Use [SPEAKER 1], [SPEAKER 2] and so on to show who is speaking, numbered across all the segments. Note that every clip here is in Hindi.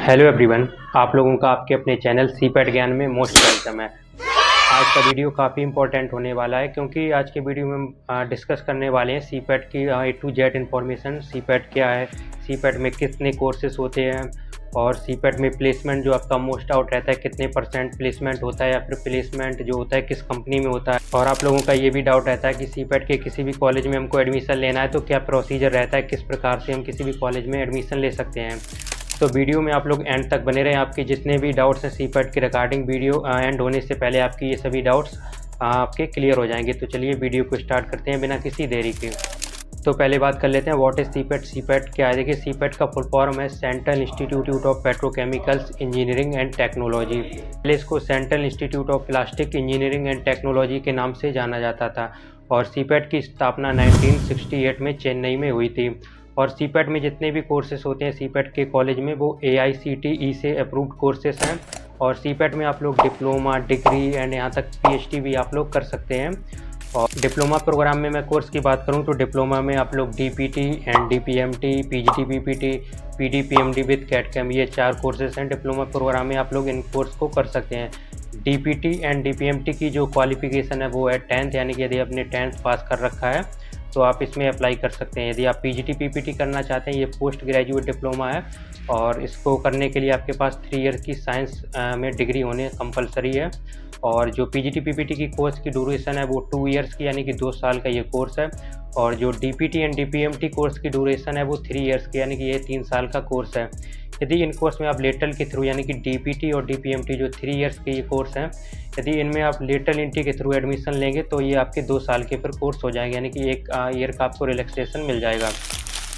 [SPEAKER 1] हेलो एवरीवन, आप लोगों का आपके अपने चैनल सीपैट ज्ञान में मोस्ट वेलकम है। आज का वीडियो काफ़ी इंपॉर्टेंट होने वाला है क्योंकि आज के वीडियो में हम डिस्कस करने वाले हैं सीपैट की ए टू जेड इन्फॉर्मेशन। सीपैट क्या है, सीपैट में कितने कोर्सेज होते हैं और सीपैट में प्लेसमेंट जो आपका मोस्ट आउट रहता है कितने % प्लेसमेंट होता है या फिर प्लेसमेंट जो होता है किस कंपनी में होता है। और आप लोगों का ये भी डाउट रहता है कि सीपैट के किसी भी कॉलेज में हमको एडमिशन लेना है तो क्या प्रोसीजर रहता है, किस प्रकार से हम किसी भी कॉलेज में एडमिशन ले सकते हैं। तो वीडियो में आप लोग एंड तक बने रहें। आपके जितने भी डाउट्स हैं सीपैट के रिगार्डिंग वीडियो एंड होने से पहले आपकी ये सभी डाउट्स आपके क्लियर हो जाएंगे। तो चलिए वीडियो को स्टार्ट करते हैं बिना किसी देरी के। तो पहले बात कर लेते हैं व्हाट इज़ सीपैट। सीपैट क्या है, देखिए सीपैट का फुल फॉर्म है central institute of petrochemicals engineering and technology. पहले इसको central institute of plastic engineering and technology के नाम से जाना जाता था और सीपैट की स्थापना 1968 में चेन्नई में हुई थी। और सीपैट में जितने भी कोर्सेज होते हैं सीपैट के कॉलेज में वो AICTE से अप्रूव्ड कोर्सेज हैं। और सीपैट में आप लोग डिप्लोमा, डिग्री एंड यहाँ तक PhD भी आप लोग कर सकते हैं। और डिप्लोमा प्रोग्राम में मैं कोर्स की बात करूँ तो डिप्लोमा में आप लोग DPT and DPMT, PGT PPT, PD PMD with cat-cam, ये 4 कोर्सेज हैं डिप्लोमा प्रोग्राम में। आप लोग इन कोर्स को कर सकते हैं। DPT एंड DPMT की जो क्वालिफिकेशन है वो है 10th, यानी कि यदि आपने 10th पास कर रखा है तो आप इसमें अप्लाई कर सकते हैं। यदि आप PGT PPT करना चाहते हैं, ये पोस्ट ग्रेजुएट डिप्लोमा है और इसको करने के लिए आपके पास 3 ईयर की साइंस में डिग्री होने कंपलसरी है। और जो PGT PPT की कोर्स की ड्यूरेशन है वो 2 ईयर्स की, यानी कि 2 साल का ये कोर्स है। और जो DPT एंड DPMT कोर्स की ड्यूरेशन है वो 3 ईयर्स की, यानी कि ये 3 साल का कोर्स है। यदि इन कोर्स में आप लेटरल के थ्रू, यानी कि DPT और DPMT जो 3 ईयर्स के ये कोर्स हैं, यदि इनमें आप लेटरल एंट्री के थ्रू एडमिशन लेंगे तो ये आपके 2 साल के फिर कोर्स हो जाएंगे, यानी कि 1 ईयर का आपको रिलैक्सेशन मिल जाएगा।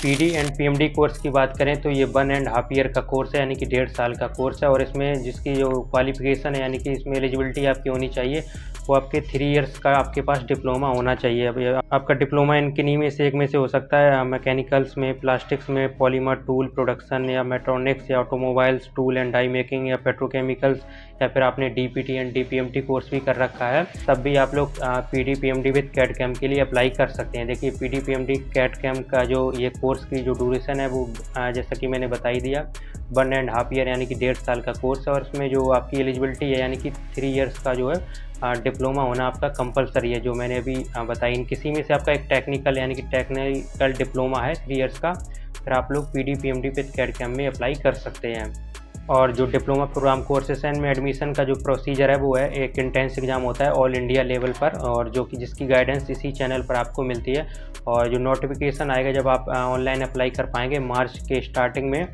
[SPEAKER 1] PD एंड PMD कोर्स की बात करें तो ये 1.5 ईयर का कोर्स है, यानी कि 1.5 साल का कोर्स है। और इसमें जिसकी जो क्वालिफिकेशन है, यानी कि इसमें एलिजिबिलिटी आपकी होनी चाहिए वो आपके 3 ईयर्स का आपके पास डिप्लोमा होना चाहिए। अब आपका डिप्लोमा इन किन्हीं में से एक में से हो सकता है, मैकेनिकल्स में, प्लास्टिक्स में, पॉलीमर टूल प्रोडक्शन या मेट्रॉनिक्स या automobiles, tool and die making या पेट्रोकेमिकल्स, या फिर आपने DPT एंड DPMT कोर्स भी कर रखा है, तब भी आप लोग PD PMD विद कैट-कैम के लिए अप्लाई कर सकते हैं। देखिए PD PMD कैट-कैम का जो ये कोर्स की जो ड्यूरेशन है वो जैसा कि मैंने बता ही दिया 1.5 ईयर, यानी कि 1.5 साल का कोर्स है। और इसमें जो आपकी एलिजिबिलिटी है, यानी कि 3 ईयर्स का जो है डिप्लोमा होना आपका कंपलसरी है, जो मैंने अभी बताई। इन किसी में से आपका एक टेक्निकल, यानी कि टेक्निकल डिप्लोमा है 3 ईयर्स का, फिर आप लोग PD PMD विद कैट-कैम में अप्लाई कर सकते हैं। और जो डिप्लोमा प्रोग्राम कोर्सेस हैं इनमें एडमिशन का जो प्रोसीजर है वो है एक इंट्रेंस एग्ज़ाम होता है ऑल इंडिया लेवल पर, और जो कि जिसकी गाइडेंस इसी चैनल पर आपको मिलती है। और जो नोटिफिकेशन आएगा जब आप ऑनलाइन अप्लाई कर पाएंगे, मार्च के स्टार्टिंग में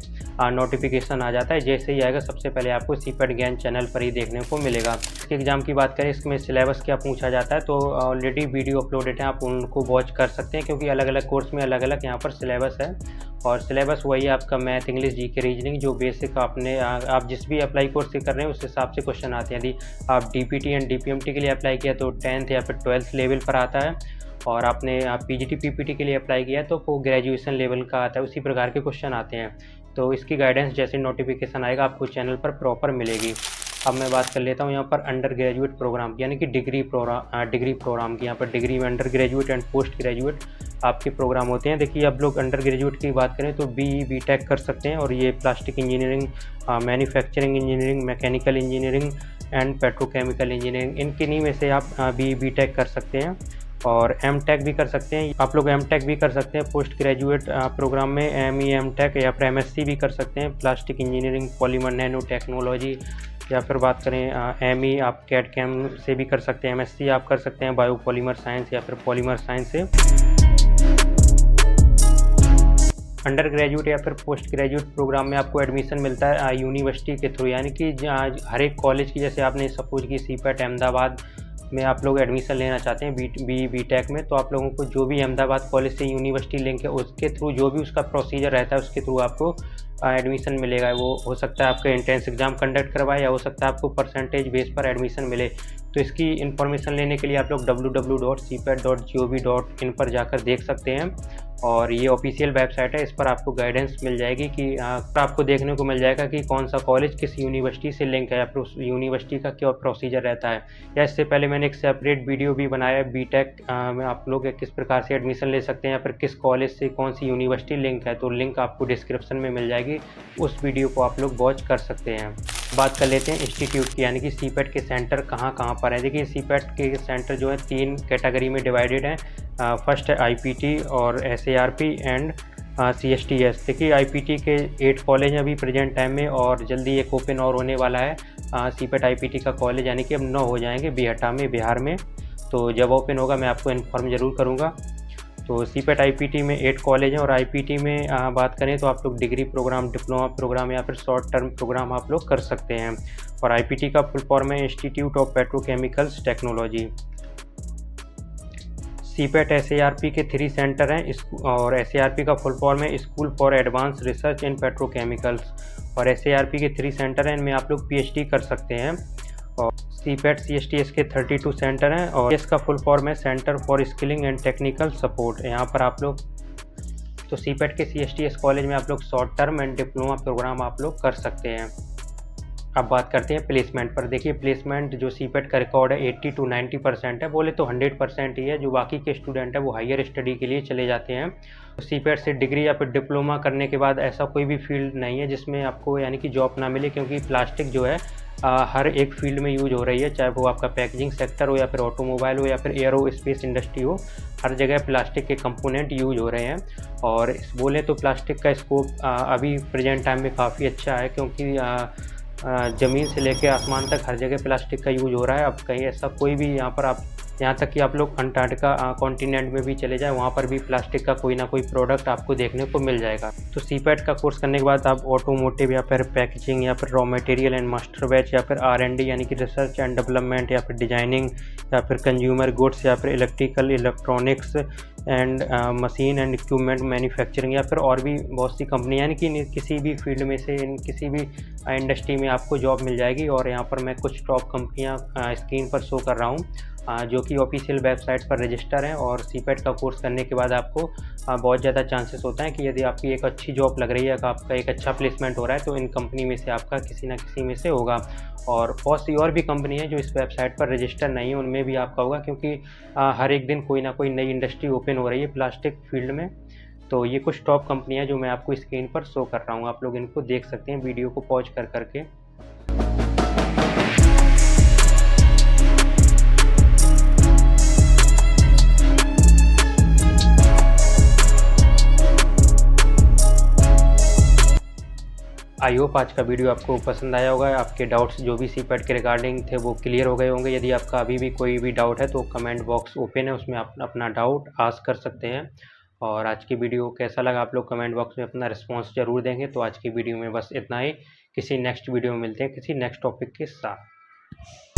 [SPEAKER 1] नोटिफिकेशन आ जाता है। जैसे ही आएगा सबसे पहले आपको सीपैट ज्ञान चैनल पर ही देखने को मिलेगा। इसके एग्ज़ाम की बात करें, इसमें सिलेबस क्या पूछा जाता है, तो ऑलरेडी वीडियो अपलोडेड है, आप उनको वॉच कर सकते हैं क्योंकि अलग अलग कोर्स में अलग अलग यहाँ पर सिलेबस है। और सिलेबस वही है आपका मैथ, इंग्लिश, GK, रीजनिंग, जो बेसिक आपने आप जिस भी अप्लाई कोर्स से कर रहे हैं उस हिसाब से क्वेश्चन आते हैं। यदि आप DPT एंड DPMT के लिए अप्लाई किया तो 10th या फिर 12th लेवल पर आता है, और आपने PGT PPT के लिए अप्लाई किया तो वो ग्रेजुएशन लेवल का आता है। उसी प्रकार के क्वेश्चन आते हैं। तो इसकी गाइडेंस जैसे नोटिफिकेशन आएगा आपको चैनल पर प्रॉपर मिलेगी। अब मैं बात कर लेता हूँ यहाँ पर अंडर ग्रेजुएट प्रोग्राम की, यानी कि डिग्री प्रोग्राम की। यहाँ पर डिग्री में under graduate and post graduate आपके प्रोग्राम होते हैं। देखिए आप लोग अंडर ग्रेजुएट की बात करें तो BE BTech कर सकते हैं, और ये plastic engineering, manufacturing engineering, mechanical engineering and petrochemical engineering, इन किन्हीं में से आप BE BTech कर सकते हैं। और M.Tech भी कर सकते हैं, आप लोग M.Tech भी कर सकते हैं पोस्ट ग्रेजुएट प्रोग्राम में, ME M.Tech या फिर MSc भी कर सकते हैं, plastic engineering, polymer nano technology, या फिर बात करें ME आप कैट-कैम से भी कर सकते हैं, MSc आप कर सकते हैं बायोपॉलीमर साइंस या फिर पॉलीमर साइंस से। अंडर ग्रेजुएट या फिर पोस्ट ग्रेजुएट प्रोग्राम में आपको एडमिशन मिलता है यूनिवर्सिटी के थ्रू, यानी कि हर एक कॉलेज की, जैसे आपने सपोज की सीपैट अहमदाबाद में आप लोग एडमिशन लेना चाहते हैं BE BTech में, तो आप लोगों को जो भी अहमदाबाद कॉलेज से यूनिवर्सिटी लिंक है उसके थ्रू जो भी उसका प्रोसीजर रहता है उसके थ्रू आपको एडमिशन मिलेगा। वो हो सकता है आपका एंट्रेंस एग्ज़ाम कंडक्ट करवाए, या हो सकता है आपको परसेंटेज बेस पर एडमिशन मिले। तो इसकी इन्फॉर्मेशन लेने के लिए आप लोग www.cpat.gov.in पर जाकर देख सकते हैं। और ये ऑफिशियल वेबसाइट है, इस पर आपको गाइडेंस मिल जाएगी कि आपको देखने को मिल जाएगा कि कौन सा कॉलेज किस यूनिवर्सिटी से लिंक है या फिर उस यूनिवर्सिटी का क्या प्रोसीजर रहता है। या इससे पहले मैंने एक सेपरेट वीडियो भी बनाया है बीटेक में आप लोग किस प्रकार से एडमिशन ले सकते हैं या फिर किस कॉलेज से कौन सी यूनिवर्सिटी लिंक है, तो लिंक आपको डिस्क्रिप्शन में मिल जाएगी, उस वीडियो को आप लोग वॉच कर सकते हैं। बात कर लेते हैं इंस्टीट्यूट की, यानी कि सीपेट के सेंटर कहाँ कहाँ पर है। देखिए सीपेट के सेंटर जो है 3 कैटेगरी में डिवाइडेड हैं। फर्स्ट है आईपीटी और एसएआरपी एंड सीएसटीएस। देखिए आईपीटी के 8 कॉलेज हैं अभी प्रेजेंट टाइम में, और जल्दी एक ओपन और होने वाला है सीपेट आईपीटी का कॉलेज, यानी कि अब 9 हो जाएंगे बिहटा में, बिहार में। तो जब ओपन होगा मैं आपको इन्फॉर्म ज़रूर करूँगा। तो सीपेट आईपीटी में 8 कॉलेज हैं, और आईपीटी में बात करें तो आप लोग डिग्री प्रोग्राम, डिप्लोमा प्रोग्राम या फिर शॉर्ट टर्म प्रोग्राम आप लोग कर सकते हैं। और आईपीटी का फुल फॉर्म है institute of petrochemicals technology. CIPET SARP के 3 सेंटर हैं, और एसएआरपी का फुल फॉर्म है school for advance research in petrochemicals. और एसएआरपी के 3 सेंटर हैं, इनमें आप लोग पीएचडी कर सकते हैं। और सीपेट सीएसटीएस के 32 सेंटर हैं, और इसका फुल फॉर्म है centre for skilling and technical support. यहाँ पर आप लोग तो सीपेट के सीएसटीएस कॉलेज में आप लोग short term and diploma program आप लोग कर सकते हैं। अब बात करते हैं प्लेसमेंट पर। देखिए प्लेसमेंट जो सीपेट का रिकॉर्ड है 80 to 90% है, बोले तो 100% ही है। जो बाकी के स्टूडेंट है वो हायर स्टडी के लिए चले जाते हैं। तो सीपेट से डिग्री या फिर डिप्लोमा करने के बाद ऐसा कोई भी फील्ड नहीं है जिसमें आपको यानी कि जॉब ना मिले, क्योंकि प्लास्टिक जो है हर एक फील्ड में यूज हो रही है, चाहे वो आपका पैकेजिंग सेक्टर हो या फिर ऑटोमोबाइल हो या फिर एरो स्पेस इंडस्ट्री हो, हर जगह प्लास्टिक के कंपोनेंट यूज हो रहे हैं। और बोले तो प्लास्टिक का स्कोप अभी प्रेजेंट टाइम में काफ़ी अच्छा है, क्योंकि ज़मीन से लेकर आसमान तक हर जगह प्लास्टिक का यूज हो रहा है। अब कहीं ऐसा कोई भी यहाँ तक कि आप लोग अंटार्कटिका कॉन्टिनेंट में भी चले जाएं, वहाँ पर भी प्लास्टिक का कोई ना कोई प्रोडक्ट आपको देखने को मिल जाएगा। तो सीपेट का कोर्स करने के बाद आप ऑटोमोटिव या फिर पैकेजिंग या फिर raw material and master batch या फिर R&D यानी कि रिसर्च एंड डेवलपमेंट या फिर डिजाइनिंग या फिर कंज्यूमर गुड्स या फिर electrical electronics and machine and equipment manufacturing या फिर और भी बहुत सी कंपनी, यानी कि किसी भी फील्ड में से किसी भी इंडस्ट्री में आपको जॉब मिल जाएगी। और यहाँ पर मैं कुछ टॉप कंपनियाँ स्क्रीन पर शो कर रहा हूँ जो कि ऑफिशियल वेबसाइट पर रजिस्टर हैं। और सीपेट का कोर्स करने के बाद आपको बहुत ज़्यादा चांसेस होता है कि यदि आपकी एक अच्छी जॉब लग रही है, आपका एक अच्छा प्लेसमेंट हो रहा है, तो इन कंपनी में से आपका किसी ना किसी में से होगा। और बहुत सी और भी कंपनी है जो इस वेबसाइट पर रजिस्टर नहीं है, उनमें भी आपका होगा, क्योंकि हर एक दिन कोई ना कोई नई इंडस्ट्री ओपन हो रही है प्लास्टिक फील्ड में। तो ये कुछ टॉप कंपनियाँ जो मैं आपको स्क्रीन पर शो कर रहा हूँ, आप लोग इनको देख सकते हैं वीडियो को पॉज कर करके। आई होप आज का वीडियो आपको पसंद आया होगा। आपके डाउट्स जो भी सीपेट के रिगार्डिंग थे वो क्लियर हो गए होंगे। यदि आपका अभी भी कोई भी डाउट है तो कमेंट बॉक्स ओपन है, उसमें आप अपना डाउट आस्क कर सकते हैं। और आज की वीडियो कैसा लगा आप लोग कमेंट बॉक्स में अपना रिस्पॉन्स ज़रूर देंगे। तो आज की वीडियो में बस इतना ही। किसी नेक्स्ट वीडियो में मिलते हैं किसी नेक्स्ट टॉपिक के साथ।